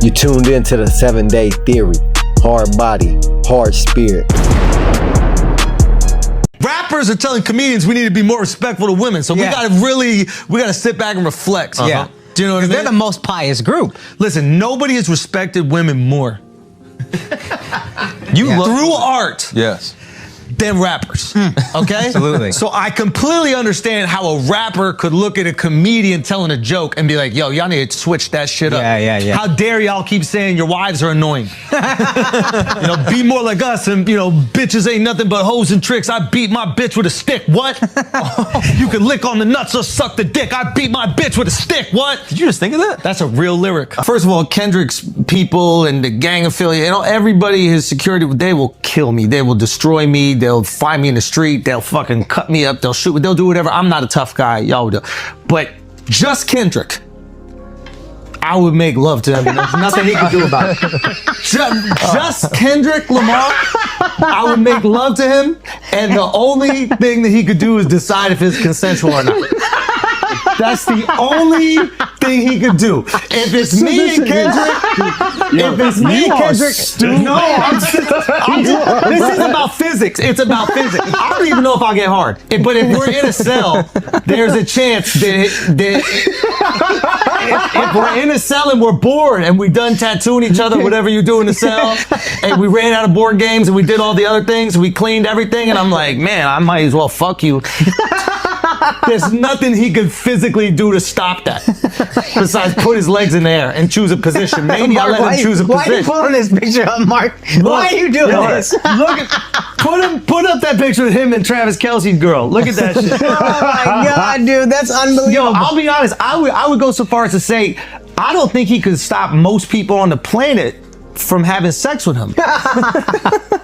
You tuned into the 7-Day Theory. Hard body, hard spirit. Rappers are telling comedians we need to be more respectful to women. So we gotta sit back and reflect. Yeah. Do you know what I mean? They're the most pious group. Listen, nobody has respected women more. Through art. Yes. Than rappers, okay? Absolutely. So I completely understand how a rapper could look at a comedian telling a joke and be like, yo, y'all need to switch that shit up. Yeah. How dare y'all keep saying your wives are annoying? Be more like us and, bitches ain't nothing but hoes and tricks. I beat my bitch with a stick. What? You can lick on the nuts or suck the dick. I beat my bitch with a stick. What? Did you just think of that? That's a real lyric. First of all, Kendrick's people and the gang affiliate, everybody, his security, they will kill me. They will destroy me. They'll find me in the street. They'll fucking cut me up. They'll shoot me. They'll do whatever. I'm not a tough guy. Y'all do. But just Kendrick, I would make love to him. There's nothing he could do about it. Just Kendrick Lamar, I would make love to him. And the only thing that he could do is decide if it's consensual or not. That's the only thing he could do. If it's me and Kendrick, this is about physics. It's about physics. I don't even know if I'll get hard. But if we're in a cell, there's a chance that if we're in a cell and we're bored and we done tattooing each other, whatever you do in the cell, and we ran out of board games and we did all the other things, we cleaned everything, and I'm like, man, I might as well fuck you. There's nothing he could physically do to stop that besides put his legs in the air and choose a position. Maybe I'll let him choose a position. Why are you pulling this picture up, Mark? Why are you doing this? Put up that picture of him and Travis Kelce's girl. Look at that shit. Oh my God, dude, that's unbelievable. Yo, I'll be honest. I would go so far as to say I don't think he could stop most people on the planet from having sex with him.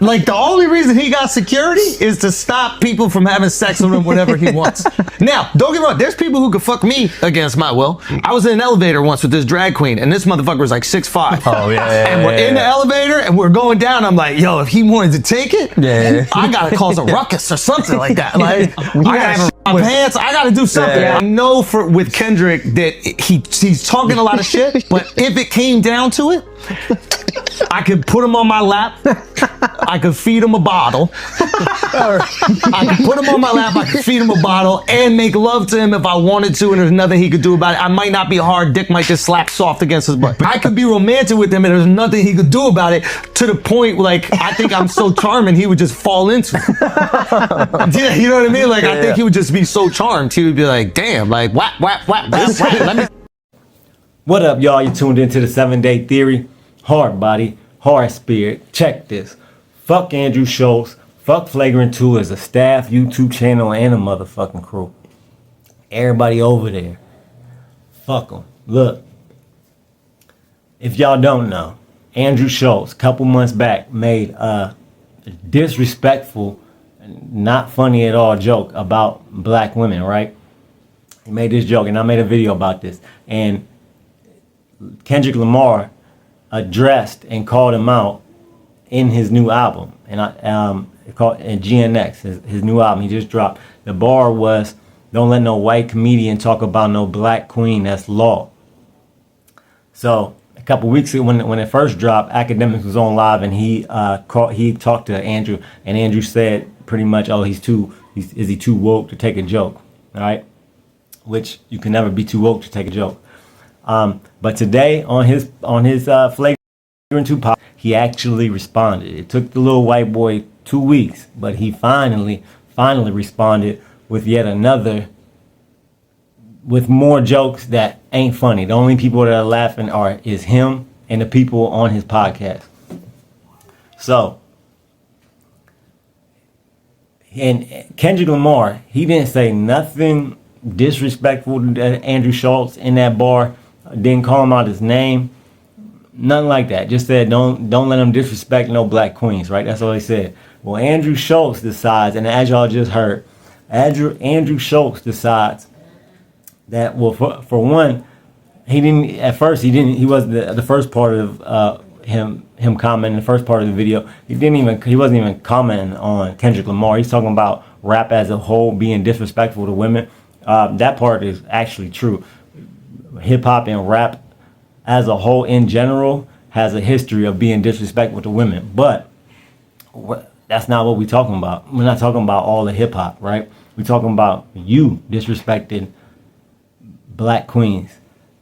Like, the only reason he got security is to stop people from having sex with him whenever he wants. Now, don't get me wrong, there's people who could fuck me against my will. I was in an elevator once with this drag queen, and this motherfucker was like 6'5". Oh, yeah. And we're in the elevator, and we're going down. I'm like, yo, if he wanted to take it, I gotta cause a ruckus or something like that. Like, I gotta shit my pants. I gotta do something. I know with Kendrick that he's talking a lot of shit, but if it came down to it, I could put him on my lap. I could feed him a bottle. I could put him on my lap. I could feed him a bottle and make love to him if I wanted to, and there's nothing he could do about it. I might not be hard. Dick might just slap soft against his butt. I could be romantic with him, and there's nothing he could do about it, to the point, like, I think I'm so charming, he would just fall into it. Yeah, you know what I mean? Like, I think he would just be so charmed. He would be like, damn, like, whap, whap, whap, whap, whap. Let me. What up, y'all? You tuned into the 7-Day Theory. Hard body, hard spirit. Check this. Fuck Andrew Schulz. Fuck Flagrant 2 as a staff, YouTube channel, and a motherfucking crew. Everybody over there. Fuck them. Look. If y'all don't know, Andrew Schulz, a couple months back, made a disrespectful, not funny at all joke about black women, right? He made this joke, and I made a video about this. And Kendrick Lamar addressed and called him out in his new album, and called GNX, his new album he just dropped. The bar was, "Don't let no white comedian talk about no black queen. That's law." So a couple weeks ago, when it first dropped, Academics was on live, and he talked to Andrew, and Andrew said pretty much, "Oh, is he too woke to take a joke?" All right, which you can never be too woke to take a joke. But today on his Flagrant 2 pop, he actually responded. It took the little white boy 2 weeks, but he finally responded with yet another, with more jokes that ain't funny. The only people that are laughing is him and the people on his podcast. So, and Kendrick Lamar, he didn't say nothing disrespectful to Andrew Schulz in that bar. Didn't call him out his name, nothing like that. Just said don't let him disrespect no black queens, right? That's all he said. Well, Andrew Schulz decides, and as y'all just heard, Andrew Schulz decides that, well, for one, he wasn't the first part of him commenting, the first part of the video. He wasn't even commenting on Kendrick Lamar. He's talking about rap as a whole being disrespectful to women. That part is actually true. Hip hop and rap as a whole in general has a history of being disrespectful to women. But that's not what we're talking about. We're not talking about all the hip hop, right? We're talking about you disrespecting black queens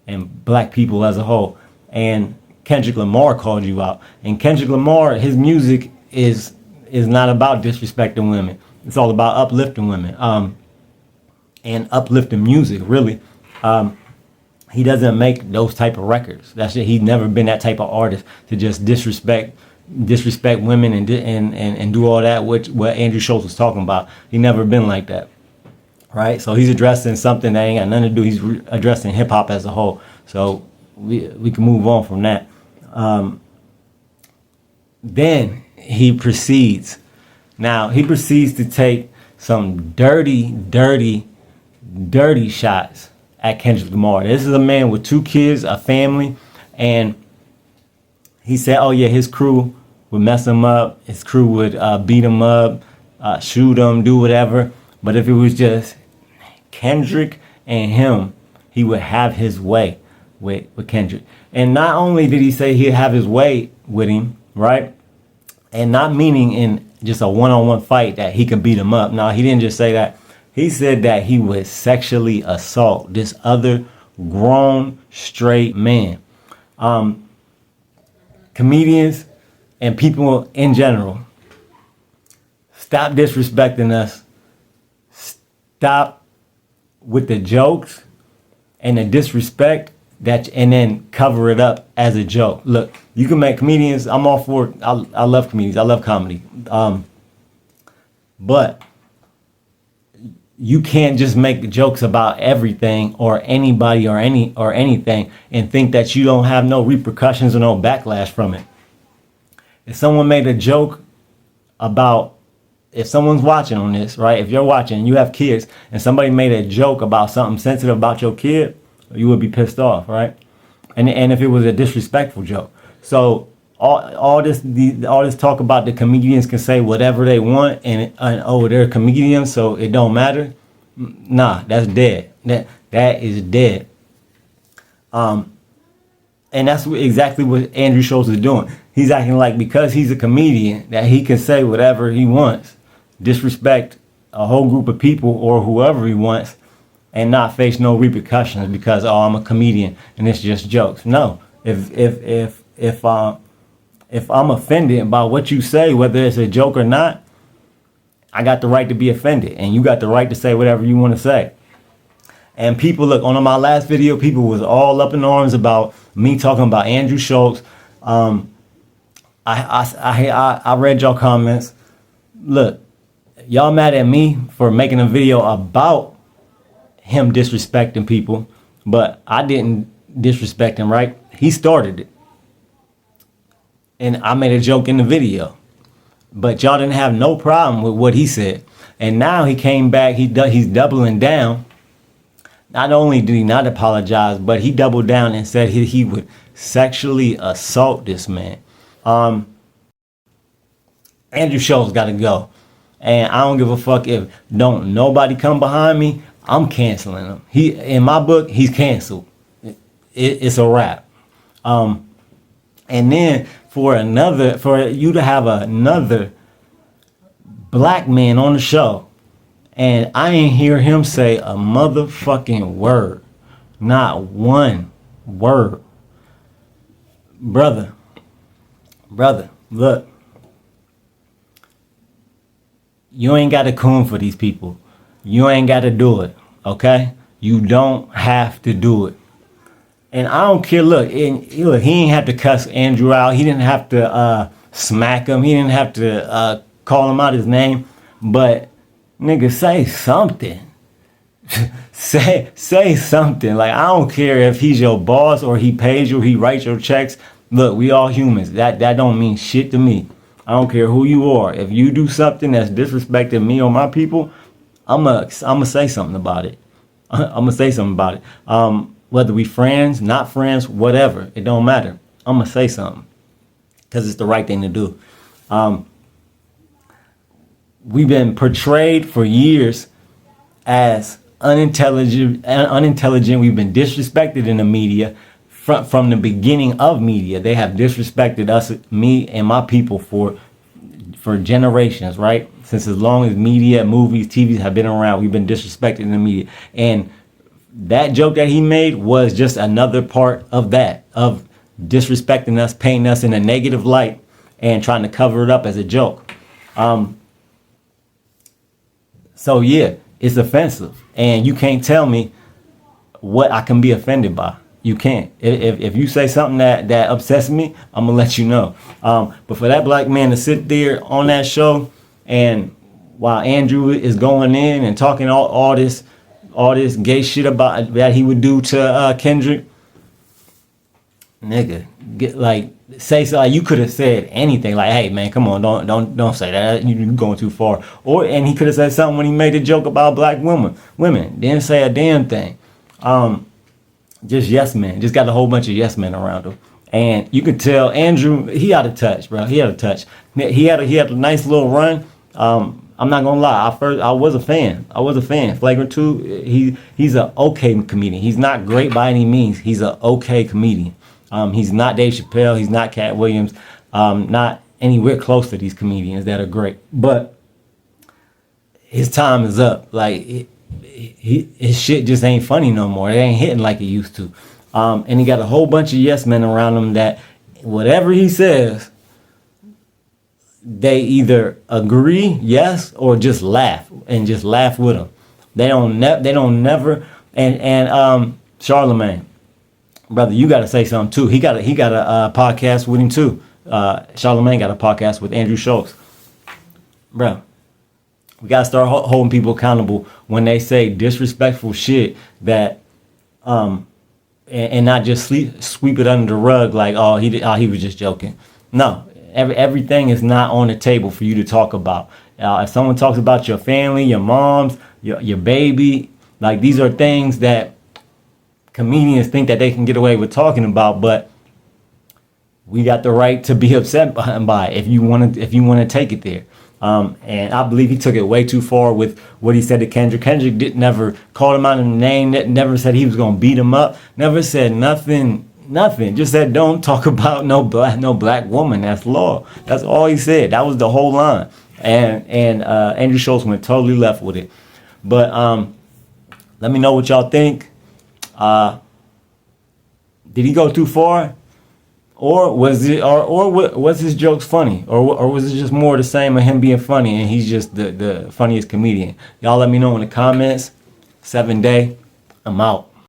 and black people as a whole. And Kendrick Lamar called you out. And Kendrick Lamar, his music is not about disrespecting women. It's all about uplifting women. And uplifting music, really. He doesn't make those type of records. That's it. He's never been that type of artist to just disrespect women and do all that, which what Andrew Schulz was talking about. He never been like that, right? So he's addressing something that ain't got nothing to do. He's addressing hip hop as a whole. So we can move on from that. Then he proceeds to take some dirty shots at Kendrick Lamar. This is a man with 2 kids, a family, and he said, oh yeah, his crew would mess him up. His crew would beat him up, shoot him, do whatever. But if it was just Kendrick and him, he would have his way with Kendrick. And not only did he say he'd have his way with him, right? And not meaning in just a one-on-one fight that he could beat him up. No, he didn't just say that. He said that he would sexually assault this other grown, straight man. Comedians and people in general, stop disrespecting us. Stop with the jokes and the disrespect and then cover it up as a joke. Look, you can make comedians. I'm all for it. I love comedians. I love comedy. But you can't just make jokes about everything or anybody or anything and think that you don't have no repercussions or no backlash from it. If someone made a joke about, if someone's watching on this, right? If you're watching and you have kids and somebody made a joke about something sensitive about your kid, you would be pissed off, right? And if it was a disrespectful joke. So all this talk about the comedians can say whatever they want and oh, they're comedians, so it don't matter. Nah, that's dead. That is dead. And that's exactly what Andrew Schulz is doing. He's acting like because he's a comedian that he can say whatever he wants, disrespect a whole group of people or whoever he wants, and not face no repercussions because I'm a comedian and it's just jokes. No, if I'm offended by what you say, whether it's a joke or not, I got the right to be offended, and you got the right to say whatever you want to say. And people, look, on my last video, people was all up in arms about me talking about Andrew Schulz. I read y'all comments. Look, y'all mad at me for making a video about him disrespecting people, but I didn't disrespect him, right? He started it. And I made a joke in the video. But y'all didn't have no problem with what he said. And now he came back, he's doubling down. Not only did he not apologize, but he doubled down and said he would sexually assault this man. Andrew Schulz got to go. And I don't give a fuck if don't nobody come behind me, I'm canceling him. In my book, he's canceled. It's a wrap. And then for you to have another black man on the show, and I ain't hear him say a motherfucking word. Not one word. Brother, look. You ain't got to coon for these people. You ain't got to do it, okay? You don't have to do it. And I don't care, look, he ain't have to cuss Andrew out. He didn't have to smack him. He didn't have to call him out his name. But, nigga, say something. say something. Like, I don't care if he's your boss or he pays you or he writes your checks. Look, we all humans. That don't mean shit to me. I don't care who you are. If you do something that's disrespecting me or my people, I'ma say something about it. I'ma say something about it. Whether we friends, not friends, whatever, it don't matter. I'ma say something because it's the right thing to do. We've been portrayed for years as unintelligent. We've been disrespected in the media, from the beginning of media, they have disrespected us, me and my people for generations, right? Since as long as media, movies, TVs have been around, we've been disrespected in the media. And that joke that he made was just another part of that, of disrespecting us, painting us in a negative light, and trying to cover it up as a joke. So yeah, it's offensive, and you can't tell me what I can be offended by. You can't. If you say something that upsets me, I'm gonna let you know. But for that black man to sit there on that show, and while Andrew is going in and talking all this gay shit about that he would do to Kendrick, nigga, say so. You could have said anything, like, "Hey man, come on, don't say that. You're going too far." And he could have said something when he made a joke about black women. Didn't say a damn thing. Just yes men. Just got a whole bunch of yes men around him. And you could tell Andrew, he out of touch, bro. He out of touch. He had a nice little run. I'm not gonna lie. I was a fan. Flagrant 2, he's a okay comedian. He's not great by any means. He's a okay comedian. He's not Dave Chappelle. He's not Cat Williams. Not anywhere close to these comedians that are great. But his time is up. Like his shit just ain't funny no more. It ain't hitting like it used to. And he got a whole bunch of yes men around him that whatever he says, they either agree, yes, or just laugh with him. They don't never. And Charlemagne, brother, you got to say something too. He got a podcast with him too. Charlemagne got a podcast with Andrew Schulz. Bro, we got to start holding people accountable when they say disrespectful shit that and not just sweep it under the rug like, he was just joking. No, everything is not on the table for you to talk about. If someone talks about your family, your moms, your baby, like these are things that comedians think that they can get away with talking about, but we got the right to be upset by it if you want to take it there. And I believe he took it way too far with what he said to Kendrick. Kendrick never called him out in the name, never said he was going to beat him up, never said nothing, just said don't talk about no black woman. That's law. That's all he said. That was the whole line. And Andrew Schulz went totally left with it. But let me know what y'all think. Did he go too far? Or was his jokes funny? Or was it just more the same of him being funny and he's just the funniest comedian? Y'all let me know in the comments. 7 Day, I'm out.